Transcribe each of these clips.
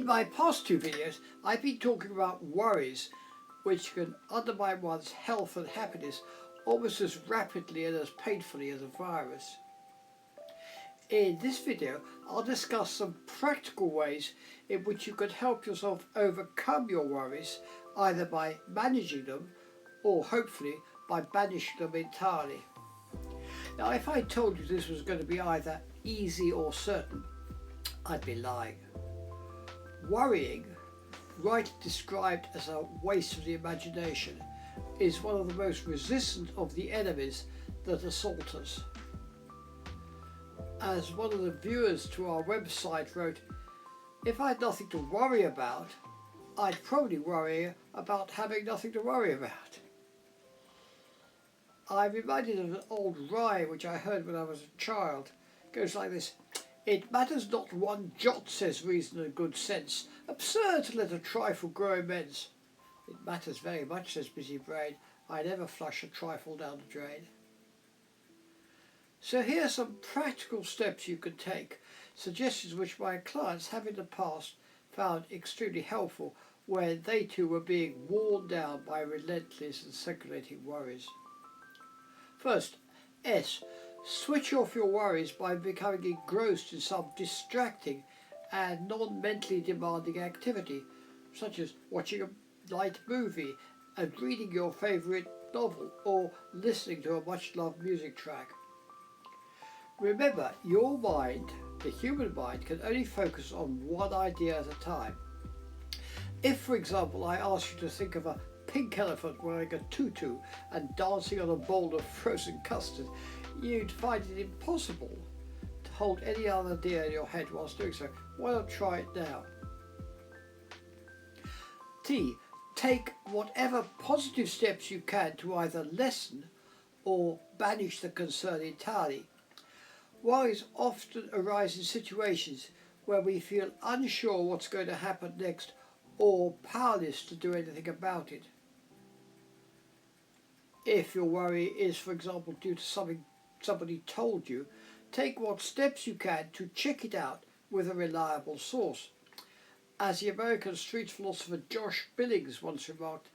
In my past two videos, I've been talking about worries which can undermine one's health and happiness almost as rapidly and as painfully as a virus. In this video, I'll discuss some practical ways in which you can help yourself overcome your worries, either by managing them or hopefully by banishing them entirely. Now, if I told you this was going to be either easy or certain, I'd be lying. Worrying, rightly described as a waste of the imagination, is one of the most resistant of the enemies that assault us. As one of the viewers to our website wrote, if I had nothing to worry about, I'd probably worry about having nothing to worry about. I'm reminded of an old rhyme which I heard when I was a child. It goes like this: "It matters not one jot, says reason and good sense. Absurd to let a trifle grow immense." "It matters very much," says busy brain. "I never flush a trifle down the drain." So here are some practical steps you can take, suggestions which my clients have in the past found extremely helpful when they too were being worn down by relentless and circulating worries. First, S. Switch off your worries by becoming engrossed in some distracting and non-mentally demanding activity, such as watching a light movie and reading your favourite novel or listening to a much-loved music track. Remember, your mind, the human mind, can only focus on one idea at a time. If, for example, I ask you to think of a pink elephant wearing a tutu and dancing on a bowl of frozen custard, you'd find it impossible to hold any other idea in your head whilst doing so. Why not try it now? T. Take whatever positive steps you can to either lessen or banish the concern entirely. Worries often arise in situations where we feel unsure what's going to happen next or powerless to do anything about it. If your worry is, for example, due to something somebody told you, take what steps you can to check it out with a reliable source. As the American street philosopher Josh Billings once remarked,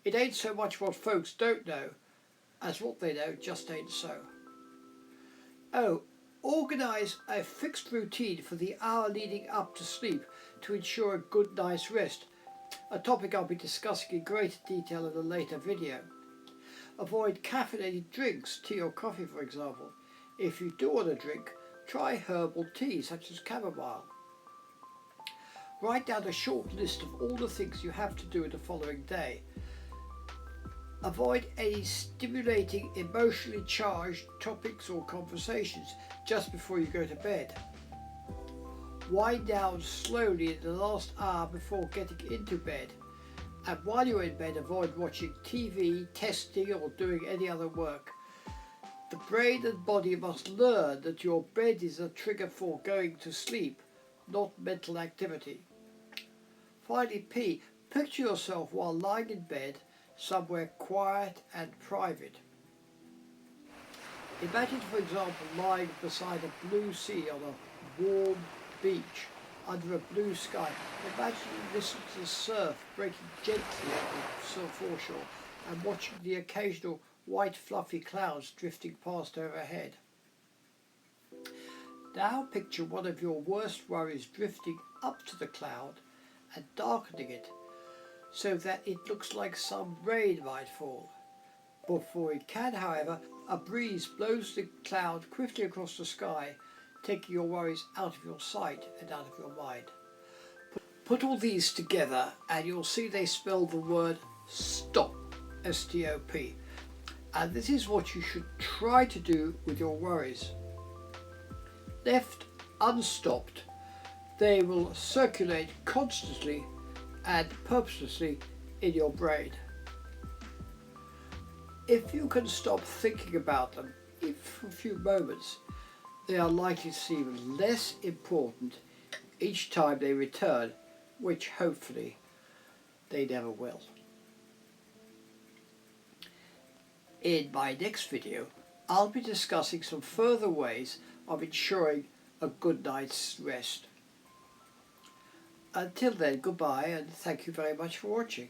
"It ain't so much what folks don't know as what they know just ain't so." Oh, organise a fixed routine for the hour leading up to sleep to ensure a good night's rest, a topic I'll be discussing in greater detail in a later video. Avoid caffeinated drinks, tea or coffee for example. If you do want to drink, try herbal tea such as chamomile. Write down a short list of all the things you have to do in the following day. Avoid any stimulating, emotionally charged topics or conversations just before you go to bed. Wind down slowly in the last hour before getting into bed. And while you're in bed, avoid watching TV, testing or doing any other work. The brain and body must learn that your bed is a trigger for going to sleep, not mental activity. Finally, P. Picture yourself while lying in bed, somewhere quiet and private. Imagine, for example, lying beside a blue sea on a warm beach under a blue sky. Imagine you listen to the surf breaking gently on the foreshore and watching the occasional white fluffy clouds drifting past overhead. Now picture one of your worst worries drifting up to the cloud and darkening it so that it looks like some rain might fall. Before it can, however, a breeze blows the cloud quickly across the sky, taking your worries out of your sight and out of your mind. Put all these together and you'll see they spell the word STOP, S-T-O-P. And this is what you should try to do with your worries. Left unstopped, they will circulate constantly and purposelessly in your brain. If you can stop thinking about them, even for a few moments, they are likely to seem less important each time they return, which hopefully they never will. In my next video, I'll be discussing some further ways of ensuring a good night's rest. Until then, goodbye and thank you very much for watching.